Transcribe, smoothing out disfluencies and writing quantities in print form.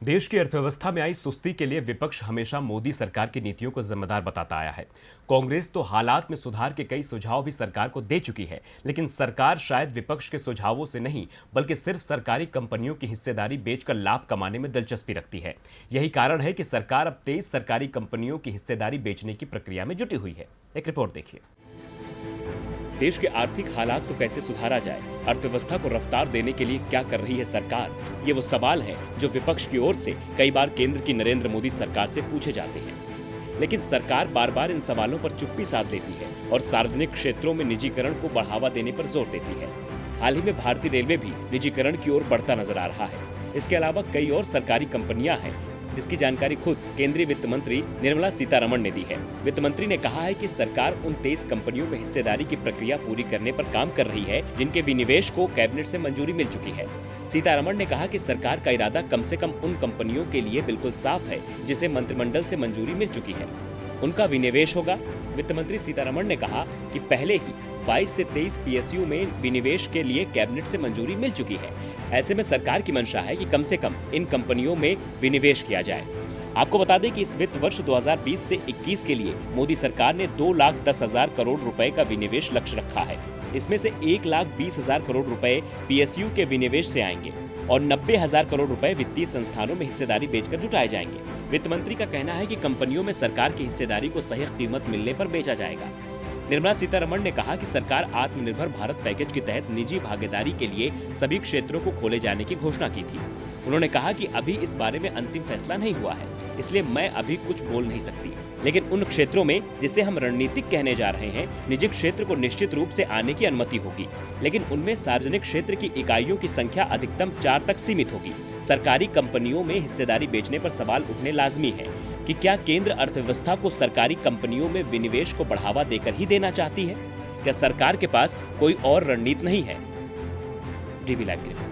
देश की अर्थव्यवस्था में आई सुस्ती के लिए विपक्ष हमेशा मोदी सरकार की नीतियों को जिम्मेदार बताता आया है। कांग्रेस तो हालात में सुधार के कई सुझाव भी सरकार को दे चुकी है, लेकिन सरकार शायद विपक्ष के सुझावों से नहीं बल्कि सिर्फ सरकारी कंपनियों की हिस्सेदारी बेचकर लाभ कमाने में दिलचस्पी रखती है। यही कारण है कि सरकार अब 23 सरकारी कंपनियों की हिस्सेदारी बेचने की प्रक्रिया में जुटी हुई है। एक रिपोर्ट देखिए। देश के आर्थिक हालात को कैसे सुधारा जाए, अर्थव्यवस्था को रफ्तार देने के लिए क्या कर रही है सरकार, ये वो सवाल हैं जो विपक्ष की ओर से कई बार केंद्र की नरेंद्र मोदी सरकार से पूछे जाते हैं। लेकिन सरकार बार बार इन सवालों पर चुप्पी साध लेती है और सार्वजनिक क्षेत्रों में निजीकरण को बढ़ावा देने पर जोर देती है। हाल ही में भारतीय रेलवे भी निजीकरण की ओर बढ़ता नजर आ रहा है। इसके अलावा कई और सरकारी कंपनियां हैं जिसकी जानकारी खुद केंद्रीय वित्त मंत्री निर्मला सीतारमण ने दी है। वित्त मंत्री ने कहा है कि सरकार उन 23 कंपनियों में हिस्सेदारी की प्रक्रिया पूरी करने पर काम कर रही है जिनके विनिवेश को कैबिनेट से मंजूरी मिल चुकी है। सीतारमण ने कहा कि सरकार का इरादा कम से कम उन कंपनियों के लिए बिल्कुल साफ है जिसे मंत्रिमंडल से मंजूरी मिल चुकी है, उनका विनिवेश होगा। वित्त मंत्री सीतारमण ने कहा कि पहले ही 22 से 23 पीएसयू में विनिवेश के लिए कैबिनेट से मंजूरी मिल चुकी है। ऐसे में सरकार की मंशा है कि कम से कम इन कंपनियों में विनिवेश किया जाए। आपको बता दें कि इस वित्त वर्ष 2020 से 21 के लिए मोदी सरकार ने 2,10,000 करोड़ रुपए का विनिवेश लक्ष्य रखा है। इसमें से 1,20,000 करोड़ रुपए पीएसयू के विनिवेश से आएंगे और 90,000 करोड़ रुपए वित्तीय संस्थानों में हिस्सेदारी बेचकर जुटाए जाएंगे। वित्त मंत्री का कहना है कि कंपनियों में सरकार की हिस्सेदारी को सही कीमत मिलने पर बेचा जाएगा। निर्मला सीतारमण ने कहा कि सरकार आत्मनिर्भर भारत पैकेज के तहत निजी भागीदारी के लिए सभी क्षेत्रों को खोले जाने की घोषणा की थी। उन्होंने कहा कि अभी इस बारे में अंतिम फैसला नहीं हुआ है, इसलिए मैं अभी कुछ बोल नहीं सकती। लेकिन उन क्षेत्रों में जिसे हम रणनीतिक कहने जा रहे हैं, निजी क्षेत्र को निश्चित रूप से आने की अनुमति होगी, लेकिन उनमें सार्वजनिक क्षेत्र की इकाइयों की संख्या अधिकतम 4 तक सीमित होगी। सरकारी कंपनियों में हिस्सेदारी बेचने पर सवाल उठने लाजमी है कि क्या केंद्र अर्थव्यवस्था को सरकारी कंपनियों में विनिवेश को बढ़ावा देकर ही देना चाहती है? क्या सरकार के पास कोई और रणनीति नहीं है? टीवी लाइव के लिए।